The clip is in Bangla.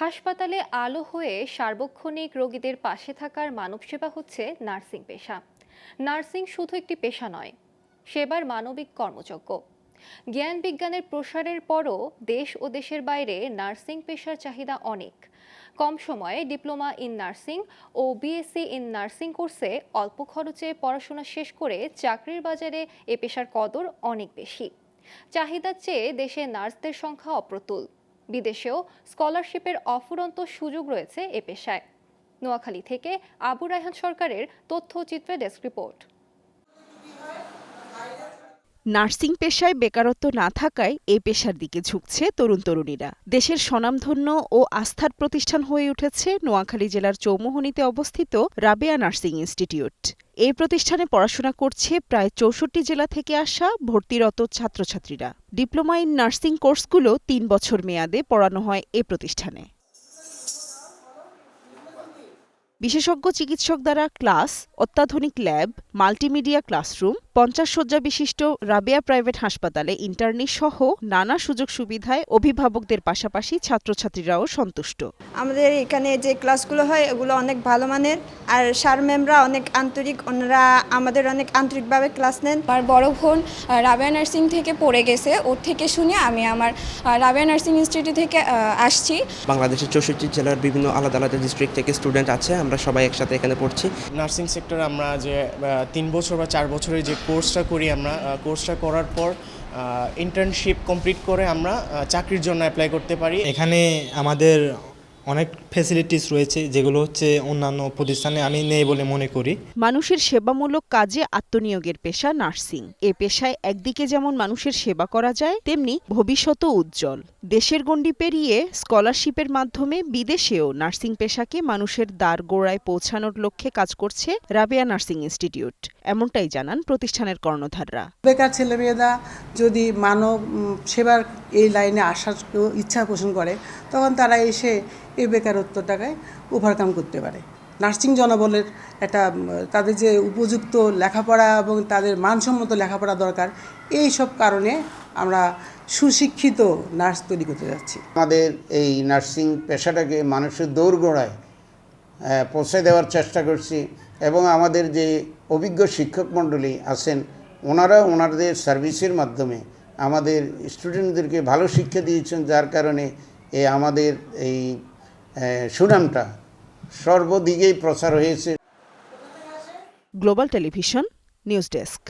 হাসপাতালে আলো হয়ে সার্বক্ষণিক রোগীদের পাশে থাকার মানবসেবা হচ্ছে নার্সিং পেশা। নার্সিং শুধু একটি পেশা নয়, সেবার মানবিক কর্মযজ্ঞ। জ্ঞান বিজ্ঞানের প্রসারের পরও দেশ ও দেশের বাইরে নার্সিং পেশার চাহিদা অনেক। কম সময়ে ডিপ্লোমা ইন নার্সিং ও বিএসসি ইন নার্সিং কোর্সে অল্প খরচে পড়াশোনা শেষ করে চাকরির বাজারে এ পেশার কদর অনেক বেশি। চাহিদার চেয়ে দেশে নার্সদের সংখ্যা অপ্রতুল। বিদেশেও স্কলারশিপের অফুরন্ত সুযোগ রয়েছে এ পেশায়। নোয়াখালী থেকে আবু রায়হান সরকারের তথ্যচিত্রে ডেস্ক রিপোর্ট। নার্সিং পেশায় বেকারত্ব না থাকায় এই পেশার দিকে ঝুঁকছে তরুণ তরুণীরা। দেশের স্বনামধন্য ও আস্থার প্রতিষ্ঠান হয়ে উঠেছে নোয়াখালী জেলার চৌমুহনীতে অবস্থিত রাবেয়া নার্সিং ইনস্টিটিউট। এই প্রতিষ্ঠানে পড়াশোনা করছে প্রায় ৬৪ জেলা থেকে আসা ভর্তিরত ছাত্রছাত্রীরা। ডিপ্লোমা ইন নার্সিং কোর্সগুলো ৩ বছর মেয়াদে পড়ানো হয় এ প্রতিষ্ঠানে। বিশেষজ্ঞ চিকিৎসক দ্বারা ক্লাস, অত্যাধুনিক ল্যাব, মাল্টিমিডিয়া ক্লাসরুম, ৫০ শয্যা বিশিষ্ট রাবেয়া প্রাইভেট হাসপাতালে ইন্টার্নি সহ নানা সুযোগ সুবিধায় অভিভাবকদের পাশাপাশি ছাত্রছাত্রীরাও সন্তুষ্ট। আমাদের এখানে যে ক্লাসগুলো হয় এগুলো অনেক ভালো মানের, আর স্যার ম্যামরা অনেক আন্তরিক, ওনারা আমাদের অনেক আন্তরিকভাবে ক্লাস নেন। আমার বড় বোন রাবেয়া নার্সিং থেকে পড়ে গেছে, ওর থেকে শুনে আমি আমার রাবেয়া নার্সিং ইনস্টিটিউট থেকে আসছি। বাংলাদেশের ৬৪ জেলার বিভিন্ন আলাদা আলাদা ডিস্ট্রিক্ট থেকে স্টুডেন্ট আছে, আমরা সবাই একসাথে এখানে পড়ছি। নার্সিং সেক্টরে আমরা যে 3 বছর বা 4 বছরের যে কোর্সটা করি, আমরা কোর্সটা করার পর ইন্টার্নশিপ কমপ্লিট করে আমরা চাকরির জন্য অ্যাপ্লাই করতে পারি। এখানে আমাদের অনেক ফ্যাসিলিটিস রয়েছে যেগুলো হচ্ছে অন্যান্য প্রতিষ্ঠানে আমি নেই বলে মনে করি। মানুষের সেবামূলক কাজে আত্মনিয়োগের পেশা নার্সিং। এ পেশায় একদিকে যেমন মানুষের সেবা করা যায়, তেমনি ভবিষ্যতও উজ্জ্বল। দেশের গণ্ডি পেরিয়ে স্কলারশিপের মাধ্যমে বিদেশেও নার্সিং পেশাকে মানুষের দ্বার গোড়ায় পৌঁছানোর লক্ষ্যে কাজ করছে রাবেয়া নার্সিং ইনস্টিটিউট। এমনটাই জানান প্রতিষ্ঠানের কর্ণধাররা। বেকার ছেলেমেয়েরা যদি মানব সেবার এই লাইনে আসার ইচ্ছা পোষণ করে, তখন তারা এসে এই বেকারত্বটাকে ওভারকাম করতে পারে। নার্সিং জনবলের একটা তাদের যে উপযুক্ত লেখাপড়া এবং তাদের মানসম্মত লেখাপড়া দরকার, এই সব কারণে আমরা সুশিক্ষিত নার্স তৈরি করতে যাচ্ছি। আমাদের এই নার্সিং পেশাটাকে মানুষের দোরগোড়ায় পৌঁছে দেওয়ার চেষ্টা করছি, এবং আমাদের যে অভিজ্ঞ শিক্ষক মণ্ডলী আছেন ওনারা ওনাদের সার্ভিসের মাধ্যমে আমাদের স্টুডেন্টদেরকে ভালো শিক্ষা দিয়েছেন, যার কারণে আমাদের এই সুনামটা সর্বদিকেই প্রচার হয়েছে। Global television news desk.